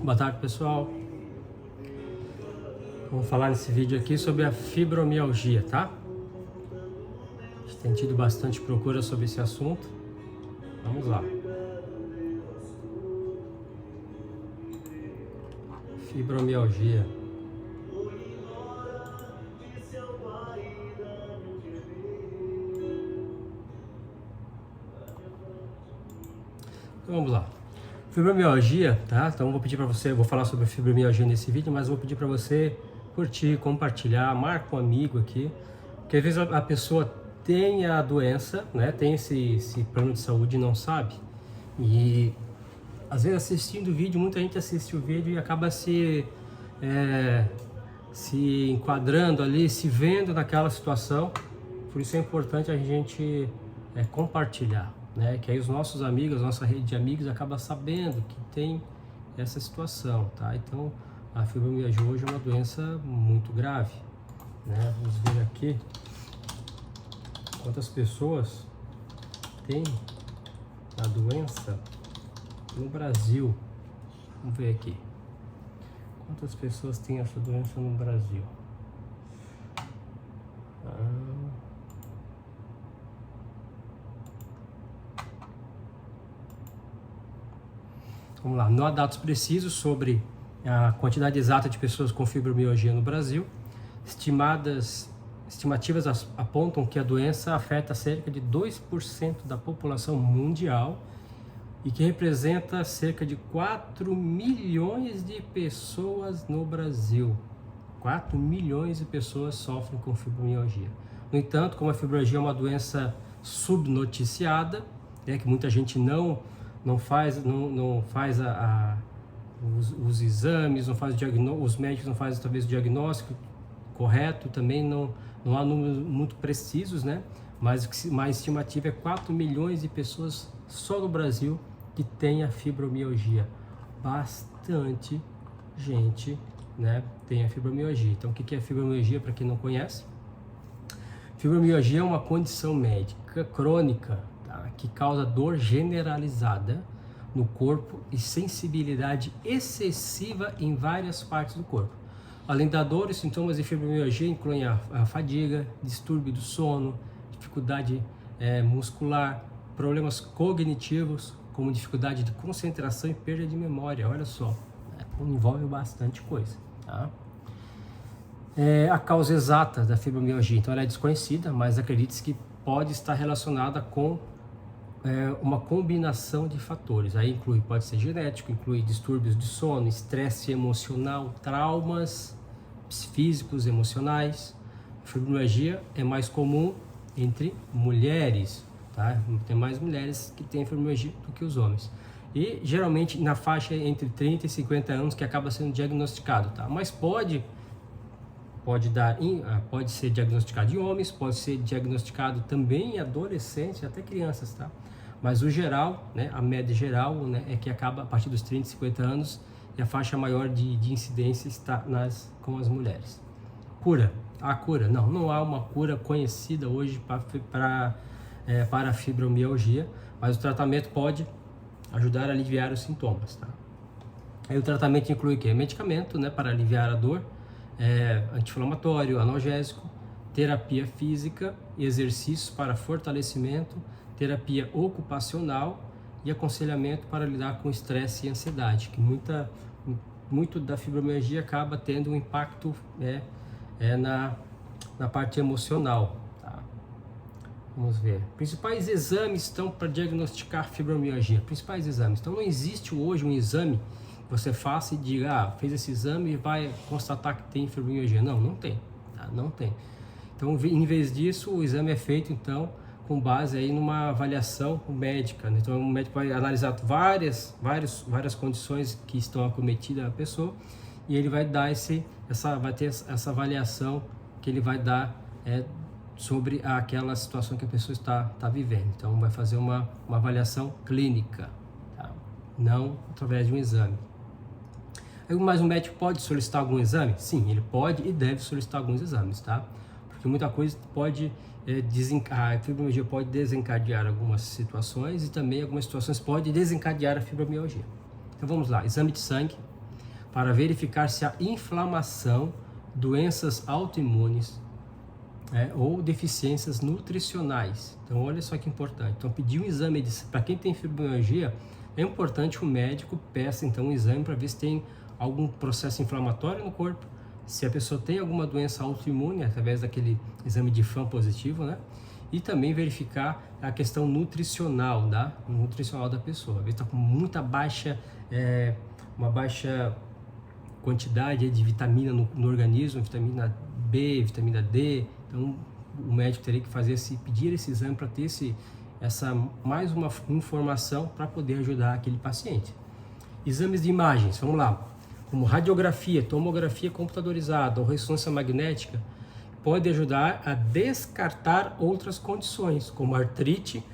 Boa tarde, pessoal. Vamos falar nesse vídeo aqui sobre a fibromialgia, tá? A gente tem tido bastante procura sobre esse assunto. Vamos lá. Fibromialgia. Então, vamos lá. Fibromialgia, tá? Então vou pedir para você, vou falar sobre fibromialgia nesse vídeo, mas vou pedir para você curtir, compartilhar, marca um amigo aqui, porque às vezes a pessoa tem a doença, né? Tem esse plano de saúde e não sabe. E às vezes assistindo o vídeo, muita gente assiste o vídeo e acaba se enquadrando ali, se vendo naquela situação. Por isso é importante a gente compartilhar, né? Que aí os nossos amigos, nossa rede de amigos acaba sabendo que tem essa situação, tá? Então a fibromialgia hoje é uma doença muito grave, né? Vamos ver aqui quantas pessoas têm a doença no Brasil. Vamos ver aqui quantas pessoas têm essa doença no Brasil. Vamos lá, não há dados precisos sobre a quantidade exata de pessoas com fibromialgia no Brasil. Estimativas apontam que a doença afeta cerca de 2% da população mundial e que representa cerca de 4 milhões de pessoas no Brasil. 4 milhões de pessoas sofrem com fibromialgia. No entanto, como a fibromialgia é uma doença subnoticiada, que muita gente não faz os exames, não faz os médicos não fazem talvez o diagnóstico correto, também não há números muito precisos, né? Mas o que mais estimativa é 4 milhões de pessoas só no Brasil que tem a fibromialgia. Bastante gente, né, tem a fibromialgia. Então o que é a fibromialgia para quem não conhece? Fibromialgia é uma condição médica crônica, que causa dor generalizada no corpo e sensibilidade excessiva em várias partes do corpo. Além da dor, os sintomas de fibromialgia incluem a fadiga, distúrbio do sono, dificuldade muscular, problemas cognitivos, como dificuldade de concentração e perda de memória. Olha só, envolve bastante coisa, tá? A causa exata da fibromialgia, então, ela é desconhecida, mas acredita-se que pode estar relacionada com uma combinação de fatores. Aí pode ser genético, inclui distúrbios de sono, estresse emocional, traumas físicos, emocionais. A fibromialgia é mais comum entre mulheres, tá? Tem mais mulheres que têm fibromialgia do que os homens. E geralmente na faixa entre 30 e 50 anos que acaba sendo diagnosticado, tá? Mas pode ser diagnosticado em homens, pode ser diagnosticado também em adolescentes, até crianças, tá? Mas o geral, né, a média geral, né, é que acaba a partir dos 30 e 50 anos e a faixa maior de incidência está com as mulheres. Cura? A cura? Não há uma cura conhecida hoje para a fibromialgia, mas o tratamento pode ajudar a aliviar os sintomas, tá? Aí o tratamento inclui o quê? Medicamento, né, para aliviar a dor, anti-inflamatório, analgésico, terapia física, exercícios para fortalecimento, terapia ocupacional e aconselhamento para lidar com estresse e ansiedade, que muito da fibromialgia acaba tendo um impacto na parte emocional, tá? Vamos ver. Principais exames estão para diagnosticar fibromialgia. Principais exames. Então não existe hoje um exame que você faça e diga, fez esse exame e vai constatar que tem fibromialgia. Não tem, tá? Não tem. Então, em vez disso, o exame é feito então com base aí numa avaliação médica, né? Então o médico vai analisar várias condições que estão acometidas na pessoa e ele vai dar vai ter essa avaliação que ele vai dar sobre aquela situação que a pessoa está vivendo. Então vai fazer uma avaliação clínica, tá? Não através de um exame. Mas o médico pode solicitar algum exame? Sim, ele pode e deve solicitar alguns exames, tá? Porque muita coisa pode a fibromialgia pode desencadear algumas situações e também algumas situações podem desencadear a fibromialgia. Então vamos lá, exame de sangue. para verificar se há inflamação, doenças autoimunes, ou deficiências nutricionais. Então, olha só que importante. Então, pedir um exame para quem tem fibromialgia, é importante que o médico peça então um exame para ver se tem algum processo inflamatório no corpo, se a pessoa tem alguma doença autoimune através daquele exame de FAM positivo, né? E também verificar a questão nutricional, nutricional da pessoa. Às vezes está com muita baixa, uma baixa quantidade de vitamina no organismo, vitamina B, vitamina D. Então o médico teria que pedir esse exame para ter mais uma informação para poder ajudar aquele paciente. Exames de imagens, vamos lá, como radiografia, tomografia computadorizada ou ressonância magnética, pode ajudar a descartar outras condições, como artrite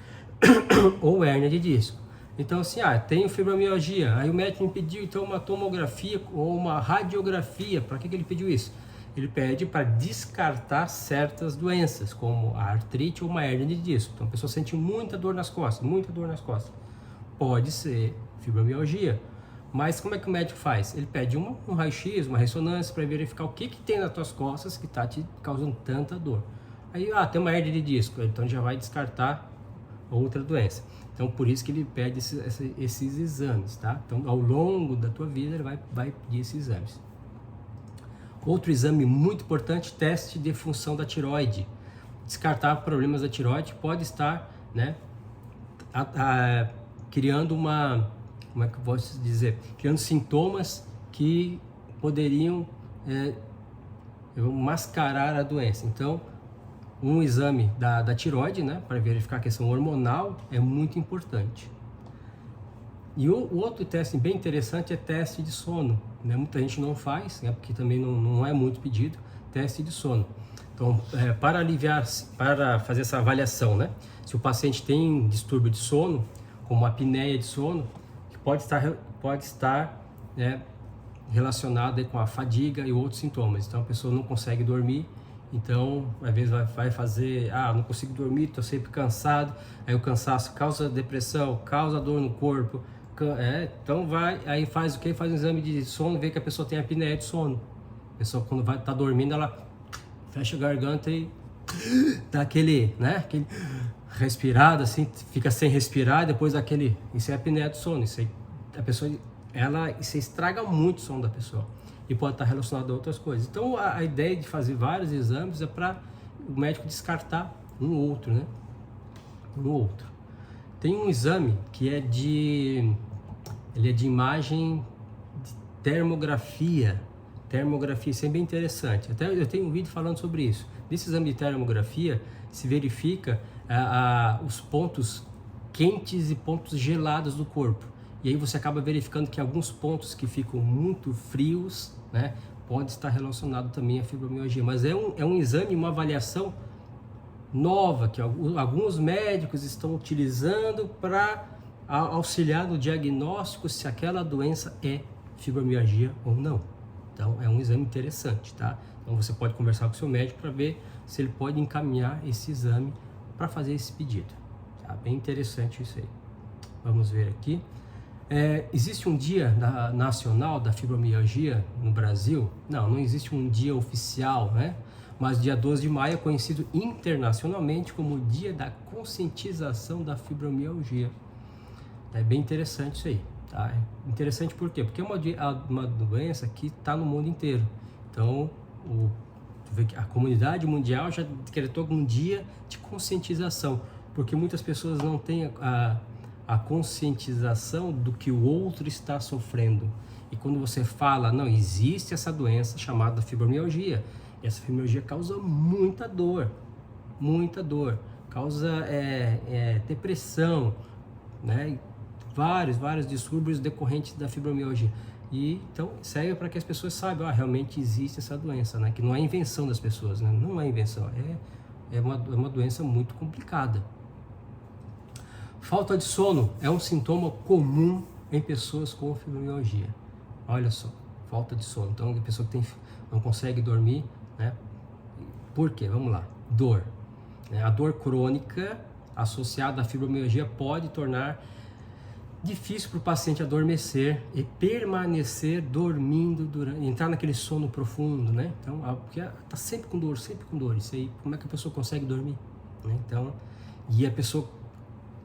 ou hérnia de disco. Então assim, tenho fibromialgia, aí o médico me pediu então uma tomografia ou uma radiografia. Para que ele pediu isso? Ele pede para descartar certas doenças, como a artrite ou uma hérnia de disco. Então a pessoa sente muita dor nas costas, pode ser fibromialgia. Mas como é que o médico faz? Ele pede um raio-x, uma ressonância para verificar o que tem nas tuas costas que está te causando tanta dor. Aí, tem uma hérnia de disco, então já vai descartar outra doença. Então, por isso que ele pede esses exames, tá? Então, ao longo da tua vida, ele vai pedir esses exames. Outro exame muito importante, teste de função da tireoide. Descartar problemas da tireoide pode estar, né, criando como é que eu posso dizer? Criando sintomas que poderiam mascarar a doença. Então, um exame da tireoide, né, para verificar a questão hormonal, é muito importante. E o outro teste bem interessante é teste de sono, né? Muita gente não faz, né, porque também não é muito pedido, teste de sono. Então, para fazer essa avaliação, né, se o paciente tem distúrbio de sono, como apneia de sono, que pode estar relacionado com a fadiga e outros sintomas. Então, a pessoa não consegue dormir, então, às vezes vai fazer, não consigo dormir, estou sempre cansado, aí o cansaço causa depressão, causa dor no corpo, então aí faz o quê? Faz um exame de sono, vê que a pessoa tem apneia de sono. A pessoa quando tá dormindo, ela fecha a garganta e dá aquele respirado assim, fica sem respirar, depois isso é apneia de sono, isso estraga muito o sono da pessoa e pode estar relacionado a outras coisas. Então a ideia de fazer vários exames é para o médico descartar um ou outro. Tem um exame que é de imagem de termografia. Isso é bem interessante. Até eu tenho um vídeo falando sobre isso. Nesse exame de termografia se verifica os pontos quentes e pontos gelados do corpo. E aí você acaba verificando que alguns pontos que ficam muito frios, né, pode estar relacionado também à fibromialgia. Mas é um exame, uma avaliação nova que alguns médicos estão utilizando para auxiliar no diagnóstico se aquela doença é fibromialgia ou não. Então é um exame interessante, tá? Então você pode conversar com o seu médico para ver se ele pode encaminhar esse exame para fazer esse pedido. Tá? Bem interessante isso aí. Vamos ver aqui. Existe um dia nacional da fibromialgia no Brasil? Não existe um dia oficial, né? Mas dia 12 de maio é conhecido internacionalmente como o Dia da Conscientização da Fibromialgia. É bem interessante isso aí, tá? Interessante por quê? Porque é uma doença que está no mundo inteiro. Então, a comunidade mundial já decretou um dia de conscientização, porque muitas pessoas não têm a conscientização do que o outro está sofrendo. E quando você fala, não, existe essa doença chamada fibromialgia, e essa fibromialgia causa muita dor, causa depressão, né? Vários distúrbios decorrentes da fibromialgia. E então serve para que as pessoas saibam, realmente existe essa doença, né? Que não é invenção das pessoas, né? Não é invenção, é uma doença muito complicada. Falta de sono é um sintoma comum em pessoas com fibromialgia. Olha só, falta de sono. Então, a pessoa que não consegue dormir, né? Por quê? Vamos lá. Dor. A dor crônica associada à fibromialgia pode tornar Difícil para o paciente adormecer e permanecer dormindo, entrar naquele sono profundo, né? Então, porque está sempre com dor, isso aí, como é que a pessoa consegue dormir? Né? Então, e a pessoa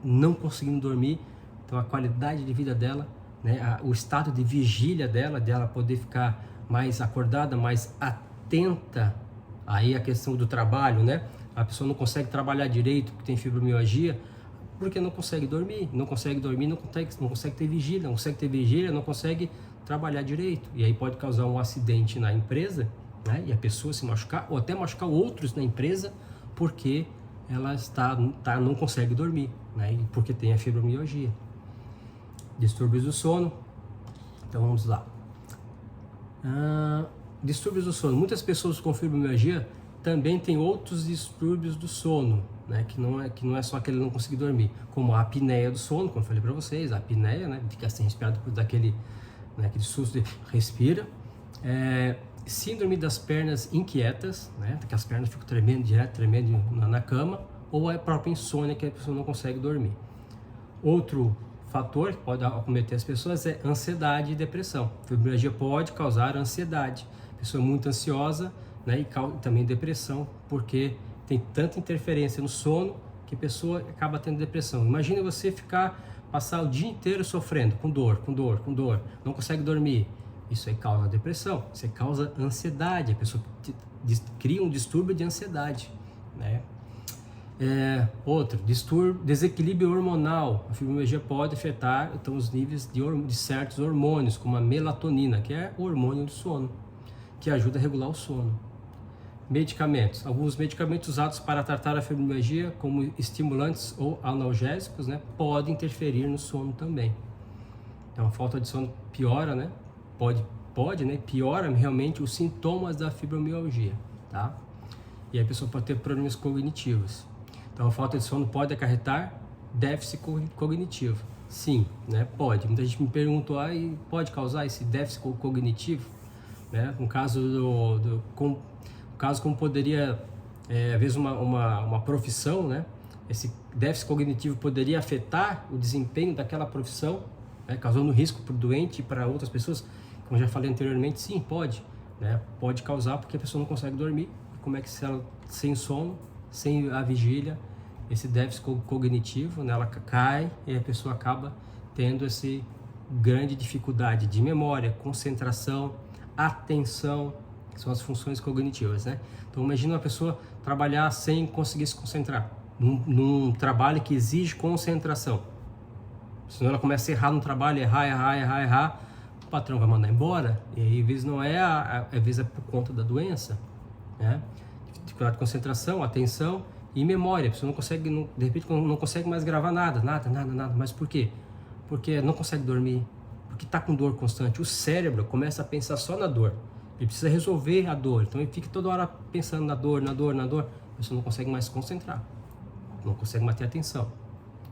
não conseguindo dormir, então a qualidade de vida dela, né? O estado de vigília dela poder ficar mais acordada, mais atenta, aí a questão do trabalho, né? A pessoa não consegue trabalhar direito porque tem fibromialgia, porque não consegue dormir, não consegue ter vigília, não consegue trabalhar direito. E aí pode causar um acidente na empresa, né? E a pessoa se machucar, ou até machucar outros na empresa, porque ela não consegue dormir, né? E porque tem a fibromialgia. Distúrbios do sono. Então vamos lá. Distúrbios do sono. Muitas pessoas com fibromialgia também têm outros distúrbios do sono, né, que não é só aquele não conseguir dormir, como a apneia do sono, como eu falei para vocês, a apneia, né, fica sem respirar depois daquele, né, aquele susto de respira, síndrome das pernas inquietas, né, que as pernas ficam tremendo na cama, ou a própria insônia, que a pessoa não consegue dormir. Outro fator que pode acometer as pessoas é ansiedade e depressão. A fibromialgia pode causar ansiedade, pessoa muito ansiosa, né, e também depressão, porque tem tanta interferência no sono que a pessoa acaba tendo depressão. Imagina você passar o dia inteiro sofrendo, com dor, não consegue dormir. Isso aí causa depressão, isso aí causa ansiedade, a pessoa cria um distúrbio de ansiedade, né? Outro, desequilíbrio hormonal. A fibromialgia pode afetar então, os níveis de certos hormônios, como a melatonina, que é o hormônio do sono, que ajuda a regular o sono. Medicamentos. Alguns medicamentos usados para tratar a fibromialgia, como estimulantes ou analgésicos, né, podem interferir no sono também. Então, a falta de sono piora, né? Piora realmente os sintomas da fibromialgia, tá? E a pessoa pode ter problemas cognitivos. Então, a falta de sono pode acarretar déficit cognitivo. Sim, né? Pode. Muita gente me perguntou, pode causar esse déficit cognitivo? Né? No caso como poderia, às vezes uma profissão, né? Esse déficit cognitivo poderia afetar o desempenho daquela profissão, né? Causando risco para o doente e para outras pessoas, como eu já falei anteriormente, sim, pode, né? Pode causar porque a pessoa não consegue dormir. Como é que sem sono, sem a vigília, esse déficit cognitivo, né? Ela cai e a pessoa acaba tendo essa grande dificuldade de memória, concentração, atenção, que são as funções cognitivas, né? Então imagina uma pessoa trabalhar sem conseguir se concentrar, num trabalho que exige concentração. Senão ela começa a errar no trabalho, errar, o patrão vai mandar embora, e aí às vezes não é, às vezes é por conta da doença, né? Dificuldade de concentração, atenção e memória. A pessoa não consegue, de repente não consegue mais gravar nada, mas por quê? Porque não consegue dormir, porque está com dor constante. O cérebro começa a pensar só na dor. Ele precisa resolver a dor. Então ele fica toda hora pensando na dor. A pessoa não consegue mais se concentrar. Não consegue manter a atenção.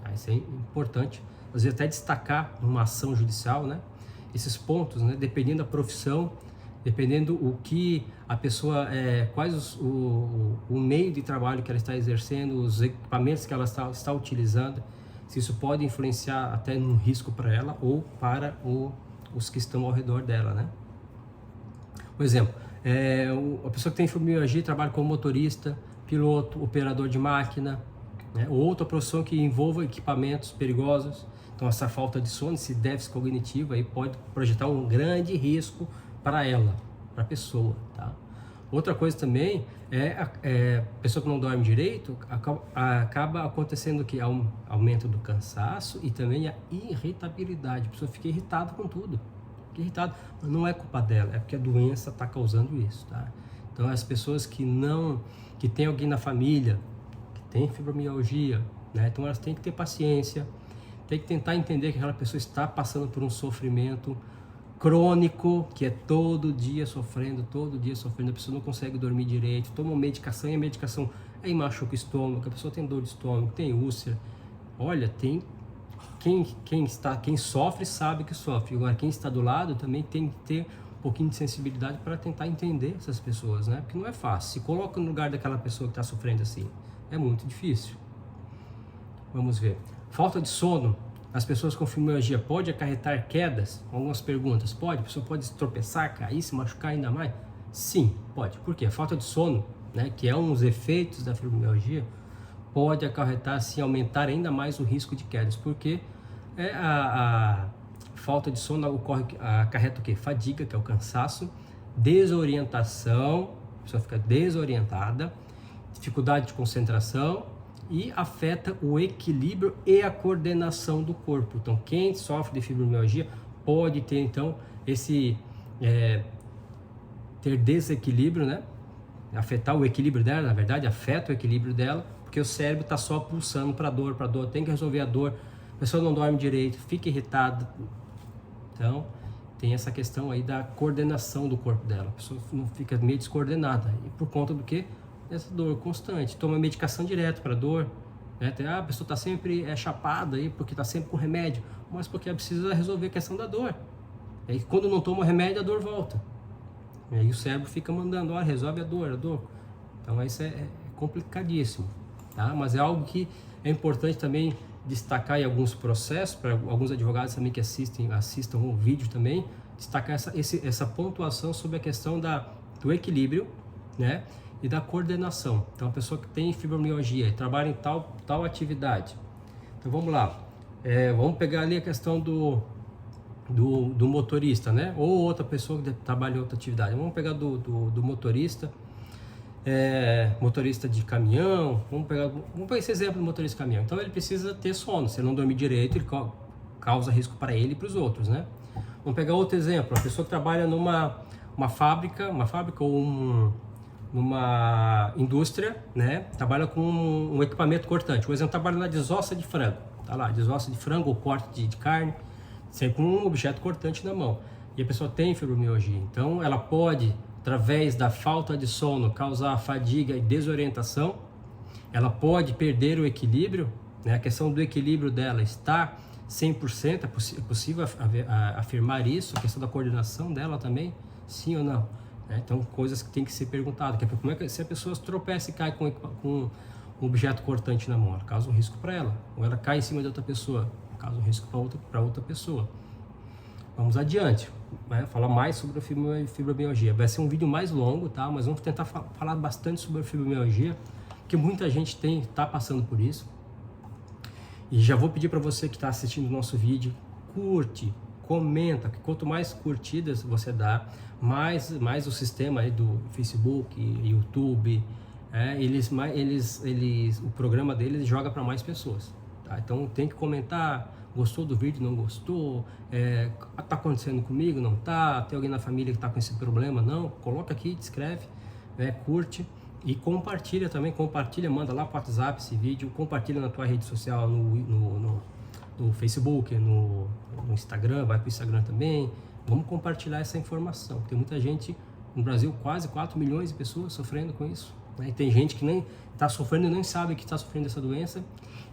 Tá? Isso é importante. Às vezes até destacar numa ação judicial, né? Esses pontos, né? Dependendo da profissão, dependendo o que a pessoa, o meio de trabalho que ela está exercendo, os equipamentos que ela está utilizando, se isso pode influenciar até no risco para ela ou para os que estão ao redor dela, né? Por exemplo, a pessoa que tem fibromialgia trabalha como motorista, piloto, operador de máquina, né? Ou outra profissão que envolva equipamentos perigosos. Então essa falta de sono, esse déficit cognitivo aí pode projetar um grande risco para ela, para a pessoa, tá? Outra coisa também a pessoa que não dorme direito, acaba acontecendo que há um aumento do cansaço e também a irritabilidade. A pessoa fica irritada com tudo. Irritado, mas não é culpa dela, é porque a doença está causando isso, tá? Então as pessoas que tem alguém na família que tem fibromialgia, né? Então elas têm que ter paciência, tem que tentar entender que aquela pessoa está passando por um sofrimento crônico, que é todo dia sofrendo, a pessoa não consegue dormir direito, toma medicação e a medicação aí machuca o estômago, a pessoa tem dor de estômago, tem úlcera. Olha, tem quem sofre sabe que sofre. Agora, quem está do lado também tem que ter um pouquinho de sensibilidade para tentar entender essas pessoas, né? Porque não é fácil. Se coloca no lugar daquela pessoa que está sofrendo assim, é muito difícil. Vamos ver. Falta de sono As pessoas com fibromialgia pode acarretar quedas? Algumas perguntas. Pode? A pessoa pode tropeçar, cair, se machucar ainda mais? Sim, pode. Por quê? A falta de sono, né, que é um dos efeitos da fibromialgia, pode acarretar, sim, aumentar ainda mais o risco de quedas. Porque a falta de sono acarreta o quê? Fadiga, que é o cansaço, desorientação, a pessoa fica desorientada, dificuldade de concentração e afeta o equilíbrio e a coordenação do corpo. Então, quem sofre de fibromialgia pode ter, então, ter desequilíbrio, né? Afetar o equilíbrio dela, na verdade, afeta o equilíbrio dela, porque o cérebro está só pulsando para dor, tem que resolver a dor, a pessoa não dorme direito, fica irritada. Então, tem essa questão aí da coordenação do corpo dela, a pessoa não fica meio descoordenada, e por conta do que? Essa dor constante, toma medicação direto para dor, né? A pessoa está sempre chapada aí, porque está sempre com remédio, mas porque ela precisa resolver a questão da dor. E aí, quando não toma o remédio, a dor volta. E aí o cérebro fica mandando, resolve a dor. Então isso é complicadíssimo, tá? Mas é algo que é importante também destacar em alguns processos, para alguns advogados também que assistam o vídeo também, destacar essa pontuação sobre a questão do equilíbrio, né? E da coordenação. Então, a pessoa que tem fibromialgia e trabalha em tal atividade. Então, vamos lá. Vamos pegar ali a questão do motorista, né? Ou outra pessoa que trabalha em outra atividade. Vamos pegar do motorista, motorista de caminhão. Vamos pegar esse exemplo do motorista de caminhão. Então, ele precisa ter sono. Se ele não dormir direito, ele causa risco para ele e para os outros, né? Vamos pegar outro exemplo. A pessoa que trabalha numa fábrica ou numa indústria, né? Trabalha com um equipamento cortante. Por exemplo, trabalha na desossa de frango. Tá lá, desossa de frango ou corte de carne, sempre com um objeto cortante na mão. E a pessoa tem fibromialgia. Então, ela pode, através da falta de sono, causar fadiga e desorientação. Ela pode perder o equilíbrio, né? A questão do equilíbrio dela está 100%, é possível afirmar isso. A questão da coordenação dela também, sim ou não? Então, coisas que tem que ser perguntadas, como é que se a pessoa tropeça e cai com um objeto cortante na mão, ela causa um risco para ela, ou ela cai em cima de outra pessoa, causa um risco para outra pessoa. Vamos adiante, né? Falar mais sobre a fibromialgia. Vai ser um vídeo mais longo, tá? Mas vamos tentar falar bastante sobre a fibromialgia, porque muita gente está passando por isso. E já vou pedir para você que está assistindo o nosso vídeo, curte, comenta, que quanto mais curtidas você dá, mais o sistema aí do Facebook, YouTube, o programa deles joga para mais pessoas, tá? Então tem que comentar, gostou do vídeo, não gostou, tá acontecendo comigo, não tá, tem alguém na família que tá com esse problema, não, coloca aqui, descreve, curte e compartilha também, manda lá para o WhatsApp esse vídeo, compartilha na tua rede social, no Facebook, no Instagram, vai para o Instagram também. Vamos compartilhar essa informação. Tem muita gente no Brasil, quase 4 milhões de pessoas sofrendo com isso, né? E tem gente que nem está sofrendo e nem sabe que está sofrendo essa doença.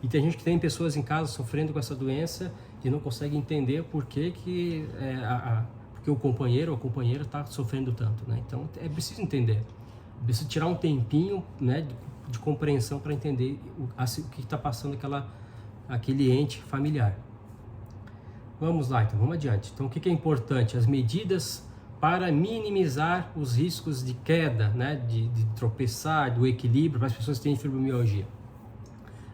E tem gente que tem pessoas em casa sofrendo com essa doença e não consegue entender por que porque o companheiro ou a companheira está sofrendo tanto, né? Então é preciso entender. É preciso tirar um tempinho, né, de compreensão para entender o que está passando aquele ente familiar. Vamos lá, então, vamos adiante. Então, o que é importante? As medidas para minimizar os riscos de queda, né, de tropeçar, do equilíbrio para as pessoas que têm fibromialgia.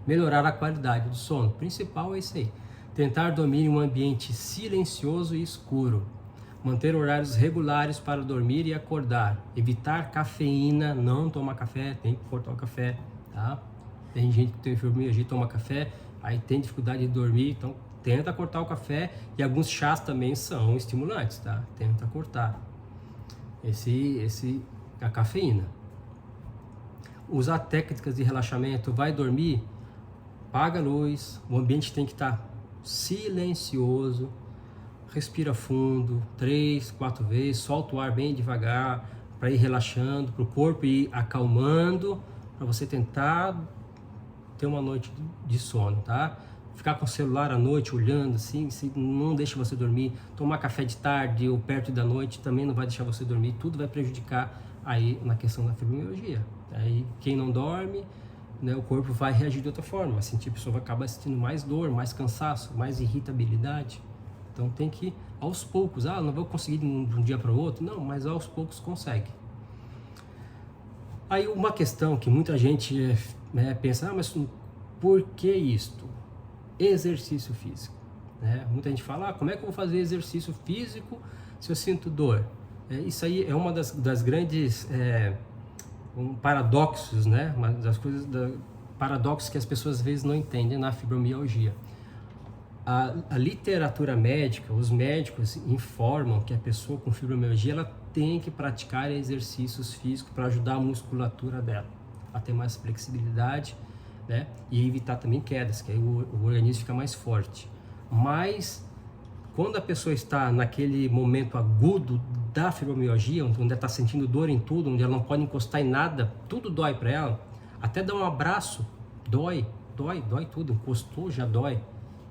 Melhorar a qualidade do sono. O principal é isso aí. Tentar dormir em um ambiente silencioso e escuro. Manter horários regulares para dormir e acordar. Evitar cafeína, não tomar café, tem que cortar o café, tá? Tem gente que tem fibromialgia e toma café, aí tem dificuldade de dormir, então tenta cortar o café, e alguns chás também são estimulantes, tá? Tenta cortar a cafeína. Usar técnicas de relaxamento, vai dormir, apaga a luz, o ambiente tem que estar silencioso, respira fundo, 3, 4 vezes, solta o ar bem devagar, para ir relaxando, para o corpo ir acalmando, para você tentar ter uma noite de sono, tá? Ficar com o celular à noite olhando assim, não deixa você dormir. Tomar café de tarde ou perto da noite também não vai deixar você dormir. Tudo vai prejudicar aí na questão da fibromialgia. Aí quem não dorme né, o corpo vai reagir de outra forma, vai sentir, a pessoa vai acabar sentindo mais dor, mais cansaço, mais irritabilidade. Então tem que, aos poucos, não vou conseguir de um dia para o outro, não, mas aos poucos consegue. Aí uma questão que muita gente pensa, mas por que isto? Exercício físico. Né? Muita gente fala, como é que eu vou fazer exercício físico se eu sinto dor? Isso aí é uma das grandes paradoxos, né? Uma das coisas paradoxos que as pessoas às vezes não entendem na fibromialgia. A literatura médica, os médicos informam que a pessoa com fibromialgia ela tem que praticar exercícios físicos para ajudar a musculatura dela a ter mais flexibilidade, né? E evitar também quedas, que aí o organismo fica mais forte. Mas quando a pessoa está naquele momento agudo da fibromialgia, onde ela está sentindo dor em tudo, onde ela não pode encostar em nada, tudo dói para ela, até dar um abraço dói tudo, encostou já dói.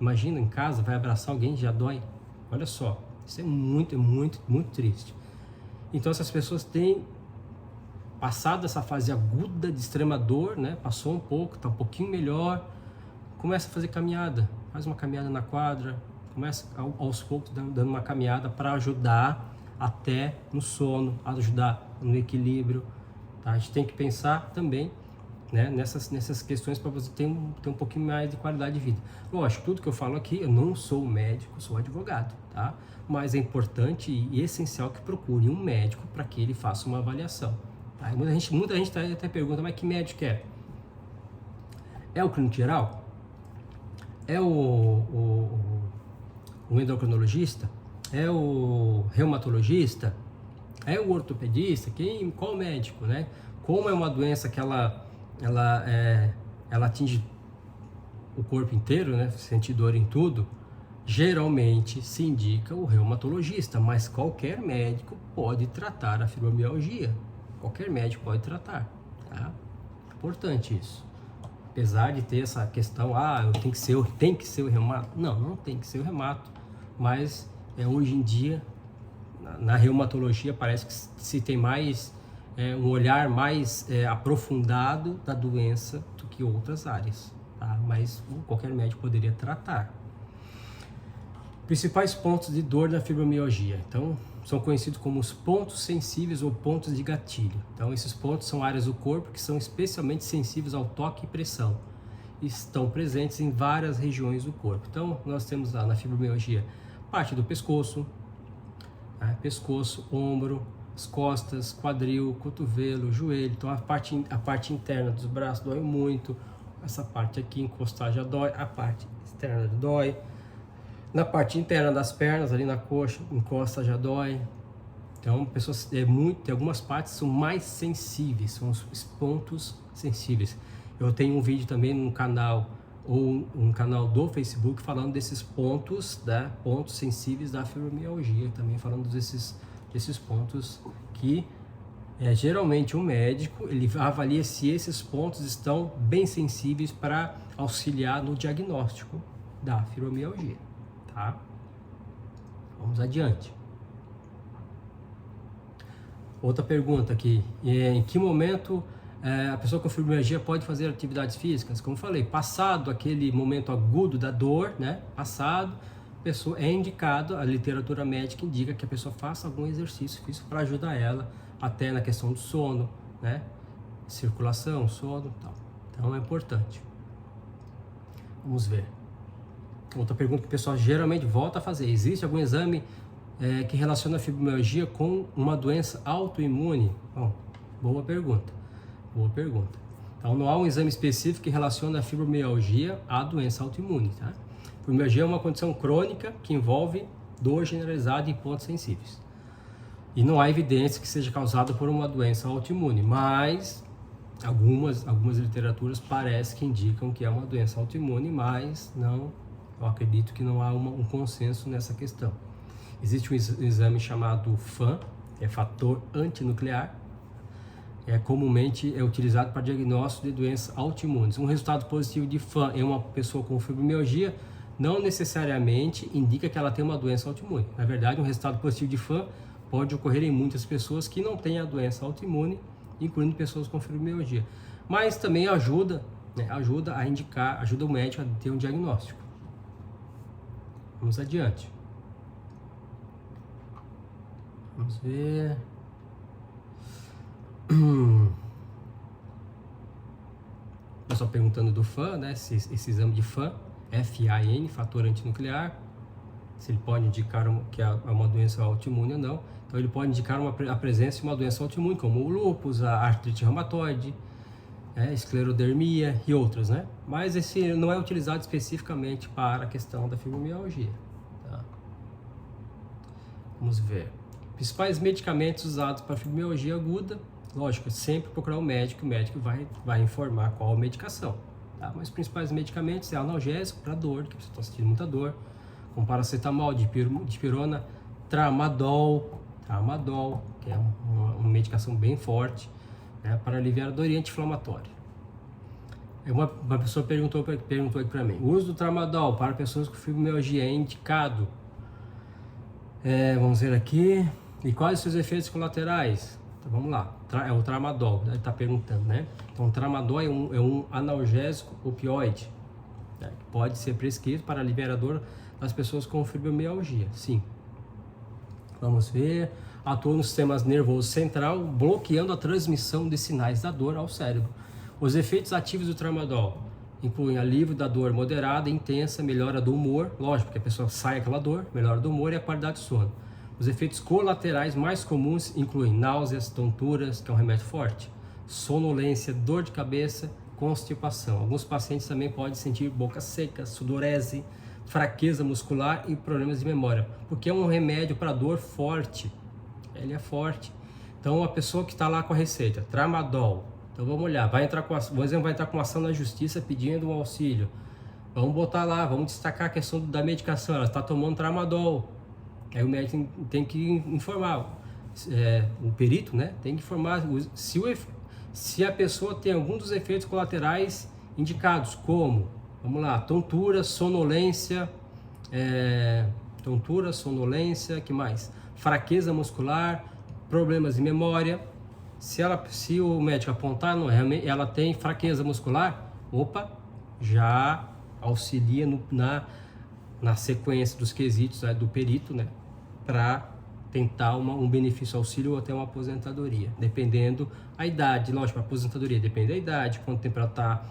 Imagina em casa, vai abraçar alguém, já dói. Olha só, isso é muito triste. Então essas pessoas têm passado essa fase aguda de extrema dor, né? Passou um pouco, está um pouquinho melhor, começa a fazer caminhada, faz uma caminhada na quadra, começa aos poucos dando uma caminhada para ajudar até no sono, ajudar no equilíbrio. Tá? A gente tem que pensar também, né, nessas questões para você ter um pouquinho mais de qualidade de vida. Lógico, tudo que eu falo aqui, eu não sou médico, sou advogado, tá? Mas é importante e essencial que procure um médico para que ele faça uma avaliação. Tá? Muita gente até pergunta, mas que médico é? É o clínico geral? É o endocrinologista? É o reumatologista? É o ortopedista? Qual médico, né? Como é uma doença que ela atinge o corpo inteiro, né? Sente dor em tudo, geralmente se indica o reumatologista, mas qualquer médico pode tratar a fibromialgia. Qualquer médico pode tratar, tá? Importante isso. Apesar de ter essa questão, tem que ser o reumato. Não tem que ser o reumato, mas hoje em dia, na reumatologia, parece que se tem mais um olhar mais aprofundado da doença do que outras áreas, tá? Mas qualquer médico poderia tratar. Principais pontos de dor da fibromialgia. Então, são conhecidos como os pontos sensíveis ou pontos de gatilho. Então, esses pontos são áreas do corpo que são especialmente sensíveis ao toque e pressão. E estão presentes em várias regiões do corpo. Então, nós temos lá na fibromialgia parte do pescoço, pescoço, ombro, as costas, quadril, cotovelo, joelho. Então, a parte interna dos braços dói muito. Essa parte aqui, encostar já dói. A parte externa dói. Na parte interna das pernas, ali na coxa, encosta já dói. Então, tem algumas partes que são mais sensíveis, são os pontos sensíveis. Eu tenho um vídeo também no canal, ou um canal do Facebook, falando desses pontos, né, pontos sensíveis da fibromialgia, também falando desses pontos que geralmente o médico ele avalia se esses pontos estão bem sensíveis para auxiliar no diagnóstico da fibromialgia. Tá? Vamos adiante. Outra pergunta aqui, em que momento a pessoa com fibromialgia pode fazer atividades físicas? Como eu falei, passado aquele momento agudo da dor, né? Passado, a pessoa é indicado, a literatura médica indica que a pessoa faça algum exercício físico para ajudar ela até na questão do sono, né? Circulação, sono, tal. Então é importante. Vamos ver. Outra pergunta que o pessoal geralmente volta a fazer: existe algum exame que relaciona a fibromialgia com uma doença autoimune? Bom, boa pergunta. Então, não há um exame específico que relaciona a fibromialgia à doença autoimune, tá? Fibromialgia é uma condição crônica que envolve dor generalizada em pontos sensíveis. E não há evidência que seja causada por uma doença autoimune, mas algumas literaturas parecem que indicam que é uma doença autoimune, mas não. Eu acredito que não há um consenso nessa questão. Existe um exame chamado FAN, que é fator antinuclear, comumente utilizado para diagnóstico de doenças autoimunes. Um resultado positivo de FAN em uma pessoa com fibromialgia não necessariamente indica que ela tem uma doença autoimune. Na verdade, um resultado positivo de FAN pode ocorrer em muitas pessoas que não têm a doença autoimune, incluindo pessoas com fibromialgia. Mas também ajuda né? Ajuda a indicar, ajuda o médico a ter um diagnóstico. Vamos adiante. Vamos ver. Pessoal perguntando do FAN, né? Esse exame de FAN, FAN, fator antinuclear, se ele pode indicar que é uma doença autoimune ou não. Então ele pode indicar a presença de uma doença autoimune, como o lúpus, a artrite reumatoide, esclerodermia e outras, né? Mas esse não é utilizado especificamente para a questão da fibromialgia. Tá? Vamos ver. Principais medicamentos usados para fibromialgia aguda. Lógico, sempre procurar o médico vai informar qual a medicação. Tá? Mas os principais medicamentos é analgésico para dor, que você está sentindo muita dor, com paracetamol, dipirona, tramadol, que é uma medicação bem forte, né, para aliviar a dor e anti-inflamatória. Uma pessoa perguntou aqui para mim, o uso do tramadol para pessoas com fibromialgia é indicado? Vamos ver aqui. E quais os seus efeitos colaterais? Então, vamos lá. É o tramadol, ele está perguntando, né? Então, o tramadol é um analgésico opioide, né, que pode ser prescrito para aliviar a dor das pessoas com fibromialgia, sim. Vamos ver. Atua no sistema nervoso central, bloqueando a transmissão de sinais da dor ao cérebro. Os efeitos ativos do tramadol incluem alívio da dor moderada e intensa, melhora do humor, lógico, porque a pessoa sai aquela dor, melhora do humor e a qualidade do sono. Os efeitos colaterais mais comuns incluem náuseas, tonturas, que é um remédio forte, sonolência, dor de cabeça, constipação. Alguns pacientes também podem sentir boca seca, sudorese, fraqueza muscular e problemas de memória, porque é um remédio para dor forte. Ele é forte. Então a pessoa que está lá com a receita, tramadol, então vamos olhar, vai entrar com uma ação na justiça pedindo um auxílio. Vamos botar lá, vamos destacar a questão da medicação, ela está tomando tramadol. Aí o médico tem que informar, o perito, né, tem que informar se a pessoa tem algum dos efeitos colaterais indicados, como, vamos lá, tontura, sonolência, que mais? Fraqueza muscular, problemas de memória. Se o médico apontar, não, ela tem fraqueza muscular, já auxilia na sequência dos quesitos, né, do perito, né, para tentar um benefício auxílio ou até uma aposentadoria, dependendo a idade. Lógico, a aposentadoria depende da idade, quanto tempo ela está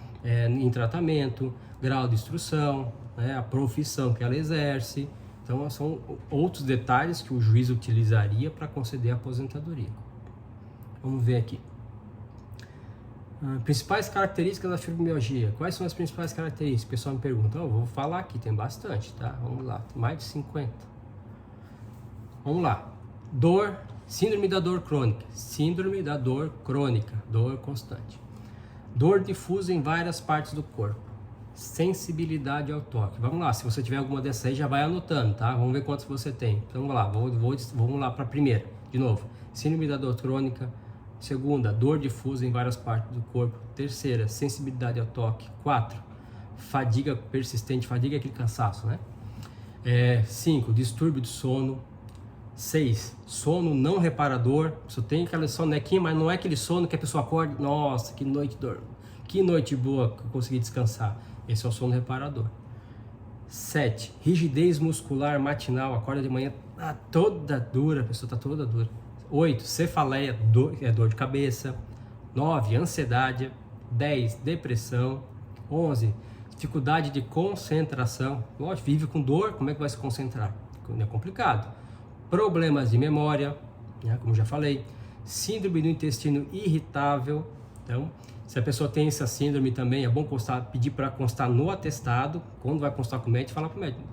em tratamento, grau de instrução, né, a profissão que ela exerce. Então são outros detalhes que o juiz utilizaria para conceder a aposentadoria. Vamos ver aqui. Principais características da fibromialgia. Quais são as principais características? O pessoal me pergunta. Eu vou falar aqui, tem bastante, tá? Vamos lá, tem mais de 50. Vamos lá. Dor, síndrome da dor crônica. Síndrome da dor crônica, dor constante. Dor difusa em várias partes do corpo. Sensibilidade ao toque. Vamos lá, se você tiver alguma dessas aí, já vai anotando, tá? Vamos ver quantas você tem. Então vamos lá, vamos lá para a primeira. De novo, síndrome da dor crônica. Segunda, dor difusa em várias partes do corpo. Terceira, sensibilidade ao toque. 4, fadiga persistente. Fadiga é aquele cansaço, né? 5, distúrbio de sono. 6, sono não reparador. Você tem aquela sonequinha, mas não é aquele sono que a pessoa acorda. Nossa, que noite boa que eu consegui descansar. Esse é o sono reparador. 7, rigidez muscular matinal. Acorda de manhã, tá toda dura, a pessoa tá toda dura. 8, cefaleia, dor de cabeça. 9, ansiedade. 10, depressão. 11, dificuldade de concentração. Lógico, vive com dor, como é que vai se concentrar? É complicado. Problemas de memória, né, como já falei. Síndrome do intestino irritável. Então, se a pessoa tem essa síndrome também, é bom pedir para constar no atestado. Quando vai constar com o médico, falar para o médico: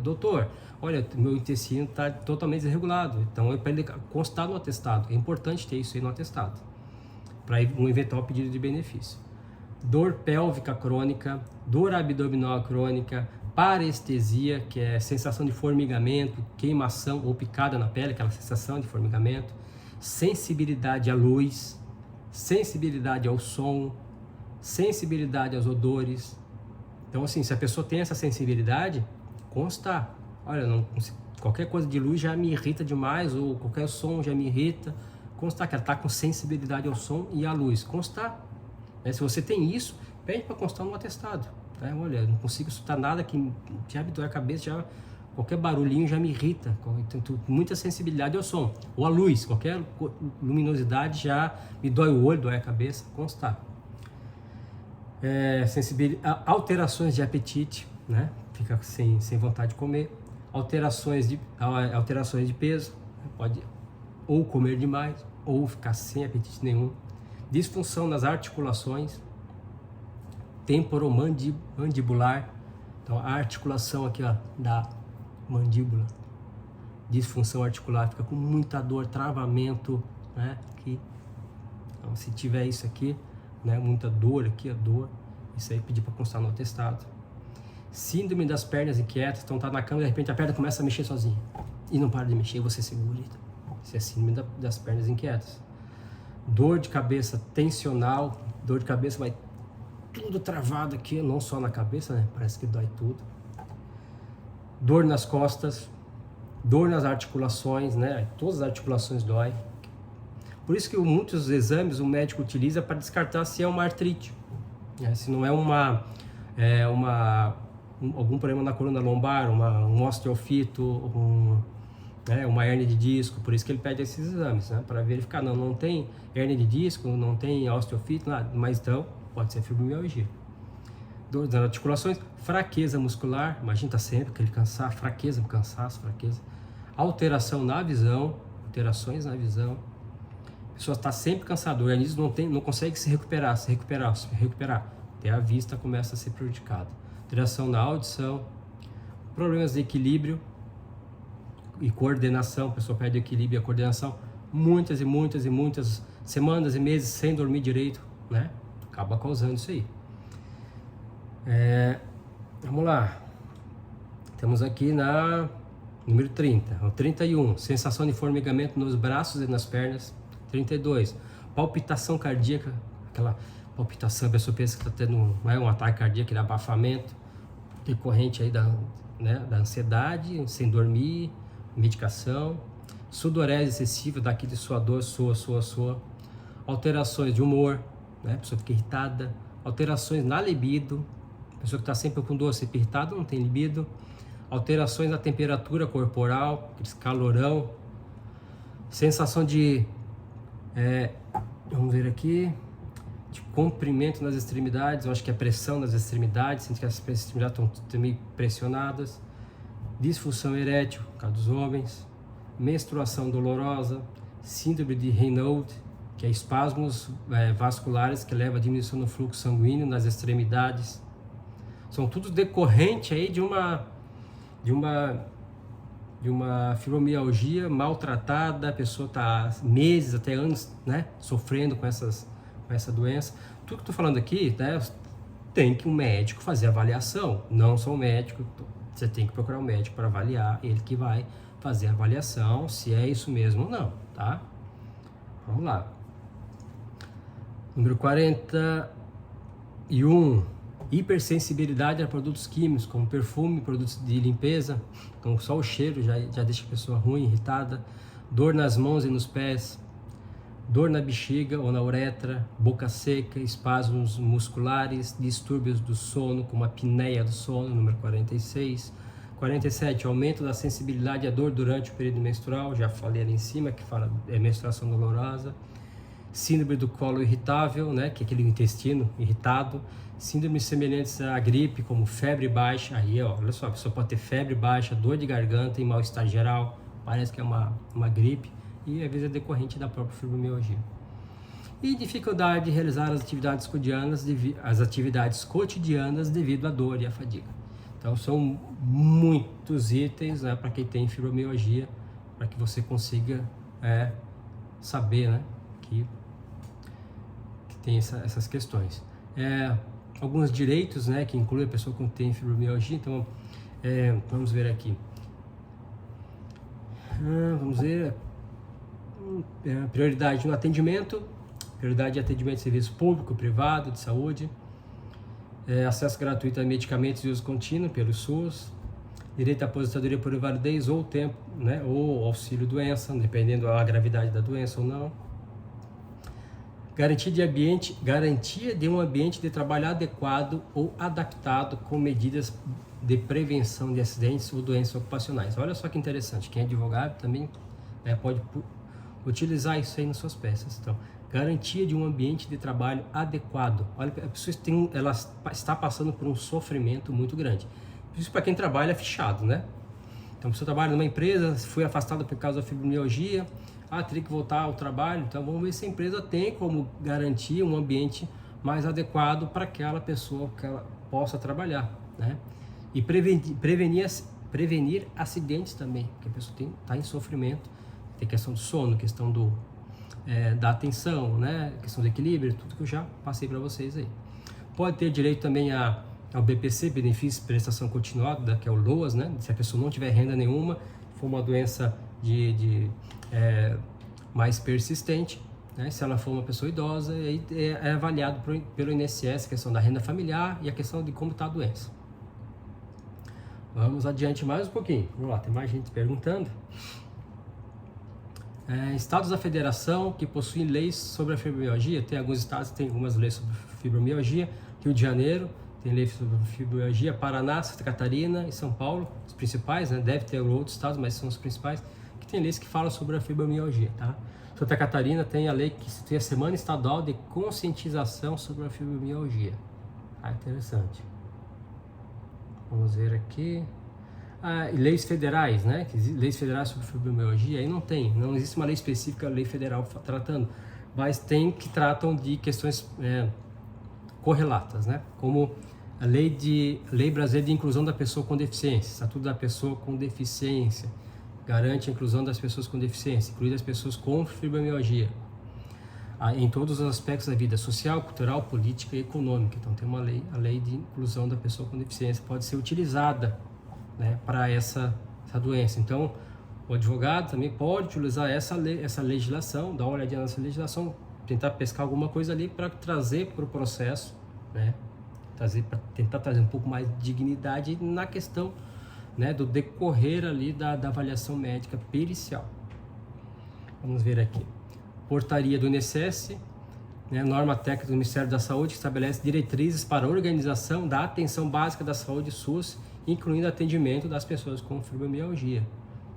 doutor, olha, meu intestino está totalmente desregulado. Então, é para ele constar no atestado. É importante ter isso aí no atestado, para um eventual pedido de benefício. Dor pélvica crônica, dor abdominal crônica, parestesia, que é sensação de formigamento, queimação ou picada na pele, aquela sensação de formigamento. Sensibilidade à luz, sensibilidade ao som, sensibilidade aos odores. Então, assim, se a pessoa tem essa sensibilidade, constar. Olha, qualquer coisa de luz já me irrita demais, ou qualquer som já me irrita. Constar que ela está com sensibilidade ao som e à luz. Constar. Se você tem isso, pede para constar no atestado. Tá? Olha, não consigo escutar nada que já me dói a cabeça, já qualquer barulhinho já me irrita, tenho muita sensibilidade ao som, ou à luz, qualquer luminosidade já me dói o olho, dói a cabeça, constar. Alterações de apetite, né? Fica sem vontade de comer, alterações de peso, pode ou comer demais, ou ficar sem apetite nenhum, disfunção nas articulações, temporomandibular, então a articulação aqui, ó, da mandíbula, disfunção articular, fica com muita dor, travamento, né? Então, se tiver isso aqui, né, muita dor aqui, a dor, isso aí pedir para constar no atestado. Síndrome das pernas inquietas, então tá na cama e de repente a perna começa a mexer sozinha e não para de mexer, você segura. Isso é síndrome das pernas inquietas. Dor de cabeça tensional, dor de cabeça vai tudo travado aqui, não só na cabeça, né? Parece que dói tudo. Dor nas costas, dor nas articulações, né? Todas as articulações doem. Por isso que muitos exames o médico utiliza para descartar se é uma artrite, né? Se não é algum problema na coluna lombar, um osteofito, uma hérnia de disco. Por isso que ele pede esses exames, né? Para verificar, não tem hérnia de disco, não tem osteofito, nada, mas então pode ser fibromialgia. Dor das articulações, fraqueza muscular, imagina, tá sempre aquele cansaço, cansaço. Alterações na visão, a pessoa está sempre cansada, o organismo não consegue se recuperar, até a vista começa a ser prejudicada. Alteração na audição, problemas de equilíbrio e coordenação, a pessoa perde o equilíbrio e a coordenação, muitas semanas e meses sem dormir direito, né? Acaba causando isso aí. Vamos lá, estamos aqui na número 30, o 31, sensação de formigamento nos braços e nas pernas. 32, palpitação cardíaca, aquela palpitação, a pessoa pensa que está tendo um ataque cardíaco, aquele abafamento decorrente aí da ansiedade, sem dormir, medicação. Sudorese excessiva, daquele suador, soa. Alterações de humor, né? A pessoa fica irritada. Alterações na libido, a pessoa que está sempre com dor, sempre irritada, não tem libido. Alterações na temperatura corporal, aquele calorão. Sensação de vamos ver aqui, de comprimento nas extremidades, eu acho que é pressão nas extremidades, sente que as extremidades estão meio pressionadas. Disfunção erétil, no caso dos homens. Menstruação dolorosa. Síndrome de Raynaud, que é espasmos vasculares que leva a diminuição do fluxo sanguíneo nas extremidades. São tudo decorrente aí de uma fibromialgia maltratada, a pessoa está meses, até anos, né, sofrendo com essa doença. Tudo que estou falando aqui, né, tem que um médico fazer avaliação, não sou médico, você tem que procurar um médico para avaliar, ele que vai fazer a avaliação, se é isso mesmo ou não, tá? Vamos lá. Número 41, hipersensibilidade a produtos químicos, como perfume, produtos de limpeza. Então só o cheiro já deixa a pessoa ruim, irritada. Dor nas mãos e nos pés, dor na bexiga ou na uretra, boca seca, espasmos musculares, distúrbios do sono, como a apneia do sono, número 46. 47, aumento da sensibilidade à dor durante o período menstrual, já falei ali em cima, que fala menstruação dolorosa. Síndrome do colo irritável, né, que é aquele intestino irritado. Síndromes semelhantes à gripe, como febre baixa. Aí, ó, olha só, a pessoa pode ter febre baixa, dor de garganta e mal-estar geral. Parece que é uma gripe e às vezes é decorrente da própria fibromialgia. E dificuldade de realizar as atividades cotidianas devido à dor e à fadiga. Então são muitos itens, né, para quem tem fibromialgia, para que você consiga saber, né, que tem essas questões. Alguns direitos, né, que incluem a pessoa que tem fibromialgia. Então vamos ver aqui. Vamos ver. Prioridade no atendimento, prioridade de atendimento de serviço público, privado, de saúde. Acesso gratuito a medicamentos de uso contínuo pelo SUS, direito à aposentadoria por invalidez ou tempo, né, ou auxílio doença, dependendo da gravidade da doença ou não. Garantia de um ambiente de trabalho adequado ou adaptado com medidas de prevenção de acidentes ou doenças ocupacionais. Olha só que interessante, quem é advogado também pode utilizar isso aí nas suas peças. Então, garantia de um ambiente de trabalho adequado. Olha, a pessoa ela está passando por um sofrimento muito grande. Isso para quem trabalha fechado, né? Então, a pessoa trabalha numa empresa, foi afastada por causa da fibromialgia, teria que voltar ao trabalho. Então, vamos ver se a empresa tem como garantir um ambiente mais adequado para aquela pessoa que ela possa trabalhar, né? E prevenir acidentes também, porque a pessoa está em sofrimento. Tem questão do sono, questão da atenção, né? Questão do equilíbrio, tudo que eu já passei para vocês aí. Pode ter direito também ao BPC, benefício de prestação continuada, que é o LOAS, né? Se a pessoa não tiver renda nenhuma, for uma doença mais persistente, né? Se ela for uma pessoa idosa, aí é avaliado pelo INSS a questão da renda familiar e a questão de como está a doença. Vamos adiante mais um pouquinho. Vamos lá, tem mais gente perguntando. Estados da federação que possuem leis sobre a fibromialgia. Tem alguns estados que têm algumas leis sobre fibromialgia. Rio de Janeiro tem lei sobre fibromialgia. Paraná, Santa Catarina e São Paulo, os principais, né? Deve ter outros estados, mas são os principais que tem leis que falam sobre a fibromialgia, tá? Santa Catarina tem a lei que tem a Semana Estadual de Conscientização sobre a Fibromialgia. Interessante. Vamos ver aqui. Leis federais, né? Leis federais sobre fibromialgia, aí não existe uma lei específica, lei federal tratando, mas tem que tratam de questões correlatas, né? Como a lei brasileira de inclusão da pessoa com deficiência, Estatuto da pessoa com deficiência, garante a inclusão das pessoas com deficiência, incluindo as pessoas com fibromialgia, em todos os aspectos da vida social, cultural, política e econômica. Então tem uma lei, a lei de inclusão da pessoa com deficiência pode ser utilizada, né, para essa doença. Então, o advogado também pode utilizar essa legislação, dar uma olhadinha nessa legislação, tentar pescar alguma coisa ali para trazer para o processo, né, tentar trazer um pouco mais de dignidade na questão, né, do decorrer ali da avaliação médica pericial. Vamos ver aqui. Portaria do INSS, né, norma técnica do Ministério da Saúde, que estabelece diretrizes para a organização da atenção básica da saúde SUS, incluindo atendimento das pessoas com fibromialgia.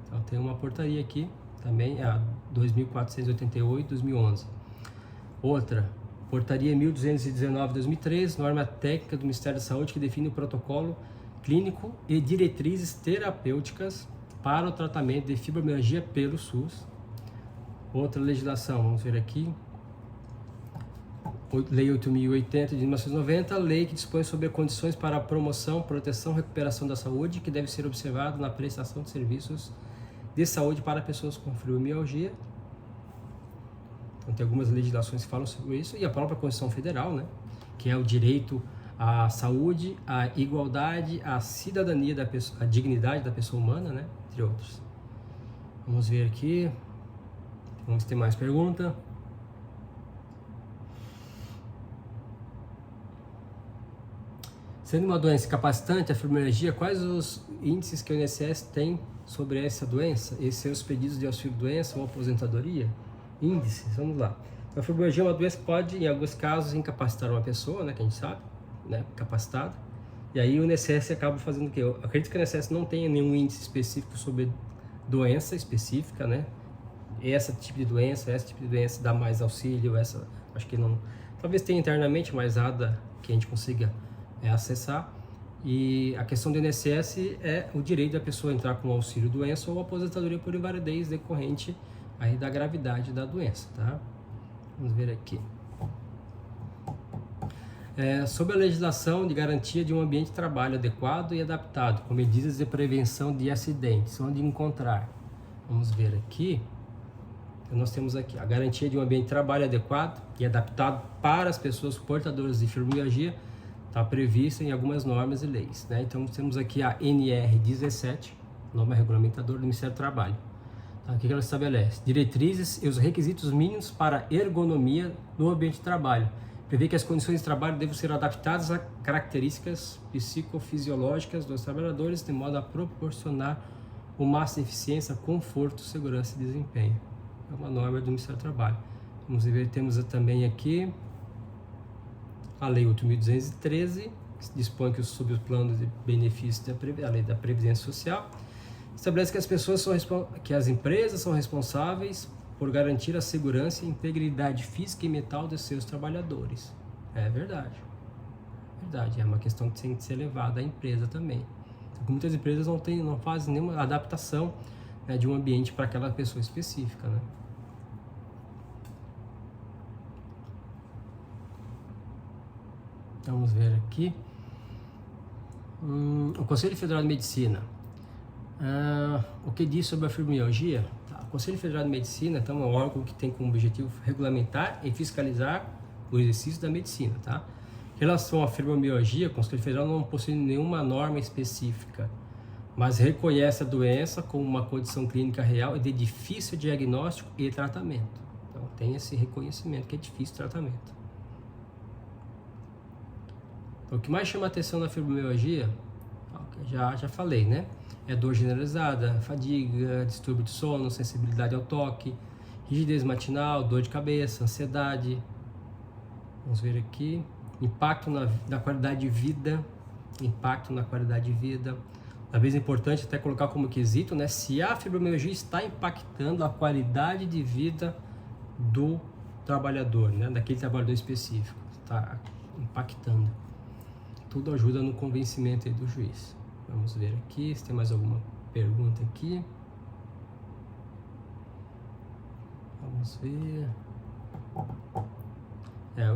Então tem uma portaria aqui, também a 2488/2011. Outra, portaria 1219/2013, norma técnica do Ministério da Saúde que define o protocolo clínico e diretrizes terapêuticas para o tratamento de fibromialgia pelo SUS. Outra legislação, vamos ver aqui. Lei 8.080 de 1990, lei que dispõe sobre condições para a promoção, proteção e recuperação da saúde, que deve ser observado na prestação de serviços de saúde para pessoas com fibromialgia. Então tem algumas legislações que falam sobre isso, e a própria Constituição Federal, né, que é o direito à saúde, à igualdade, à cidadania da pessoa, à dignidade da pessoa humana, né, entre outros. Vamos ver aqui, vamos ter mais pergunta. Sendo uma doença incapacitante, a fibromialgia, quais os índices que o INSS tem sobre essa doença? Esses são os pedidos de auxílio-doença ou aposentadoria? Índices, vamos lá. A fibromialgia é uma doença que pode, em alguns casos, incapacitar uma pessoa, né, que a gente sabe, né, capacitada. E aí o INSS acaba fazendo o quê? Eu acredito que o INSS não tenha nenhum índice específico sobre doença específica, né? Esse tipo de doença dá mais auxílio, essa, acho que não. Talvez tenha internamente, mas nada que a gente consiga acessar. E a questão do INSS é o direito da pessoa entrar com auxílio doença ou aposentadoria por invalidez decorrente aí da gravidade da doença, tá? Vamos ver aqui. Sobre a legislação de garantia de um ambiente de trabalho adequado e adaptado, com medidas de prevenção de acidentes, onde encontrar. Vamos ver aqui. Nós temos aqui a garantia de um ambiente de trabalho adequado e adaptado para as pessoas portadoras de fibromialgia. Está prevista em algumas normas e leis, né? Então temos aqui a NR 17, norma regulamentadora do Ministério do Trabalho. Tá? O que ela estabelece? Diretrizes e os requisitos mínimos para ergonomia no ambiente de trabalho. Prevê que as condições de trabalho devem ser adaptadas a características psicofisiológicas dos trabalhadores, de modo a proporcionar o máximo de eficiência, conforto, segurança e desempenho. É uma norma do Ministério do Trabalho. Vamos ver, temos também aqui a Lei 8.213, que dispõe que sobre os planos de benefícios da Lei da Previdência Social, estabelece que as empresas são responsáveis por garantir a segurança e integridade física e mental dos seus trabalhadores. É verdade. Verdade, é uma questão que tem que ser levada à empresa também. Então, muitas empresas não fazem nenhuma adaptação, né, de um ambiente para aquela pessoa específica, né? Vamos ver aqui. O Conselho Federal de Medicina. O que diz sobre a fibromialgia? Tá. O Conselho Federal de Medicina então, é um órgão que tem como objetivo regulamentar e fiscalizar o exercício da medicina. Tá? Em relação à fibromialgia, o Conselho Federal não possui nenhuma norma específica, mas reconhece a doença como uma condição clínica real e de difícil diagnóstico e tratamento. Então, tem esse reconhecimento que é difícil tratamento. O que mais chama a atenção na fibromialgia, já falei, né? É dor generalizada, fadiga, distúrbio de sono, sensibilidade ao toque, rigidez matinal, dor de cabeça, ansiedade. Vamos ver aqui. Impacto na qualidade de vida. Impacto na qualidade de vida. Talvez é importante até colocar como quesito, né? Se a fibromialgia está impactando a qualidade de vida do trabalhador, né? Daquele trabalhador específico. Está impactando. Tudo ajuda no convencimento aí do juiz. Vamos ver aqui se tem mais alguma pergunta aqui. Vamos ver.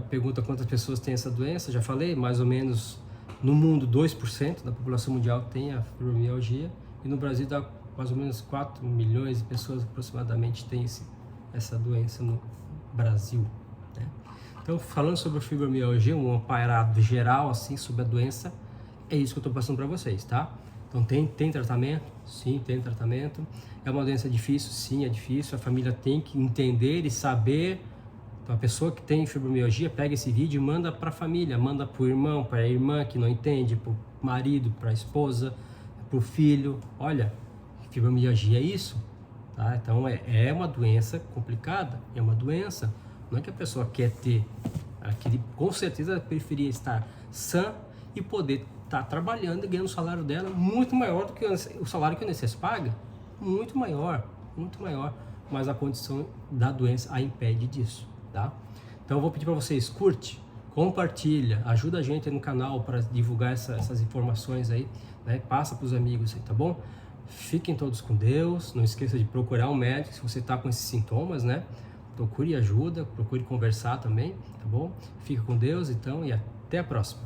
Pergunta quantas pessoas têm essa doença. Já falei, mais ou menos no mundo 2% da população mundial tem a fibromialgia. E no Brasil dá mais ou menos 4 milhões de pessoas aproximadamente têm essa doença no Brasil. Né? Então, falando sobre a fibromialgia, um apanhado geral assim sobre a doença, é isso que eu estou passando para vocês, tá? Então, tem tratamento? Sim, tem tratamento. É uma doença difícil? Sim, é difícil. A família tem que entender e saber. Então, a pessoa que tem fibromialgia pega esse vídeo e manda para a família, manda para o irmão, para a irmã que não entende, para o marido, para a esposa, para o filho. Olha, fibromialgia é isso, tá? Então, é uma doença complicada, é uma doença. Não é que a pessoa quer ter, que com certeza preferia estar sã e poder estar trabalhando e ganhando o salário dela muito maior do que o salário que o INSS paga, muito maior, mas a condição da doença a impede disso, tá? Então eu vou pedir para vocês, curte, compartilha, ajuda a gente aí no canal para divulgar essas informações aí, né? Passa para os amigos aí, tá bom? Fiquem todos com Deus, não esqueça de procurar um médico se você está com esses sintomas, né? Procure ajuda, procure conversar também, tá bom? Fica com Deus então e até a próxima.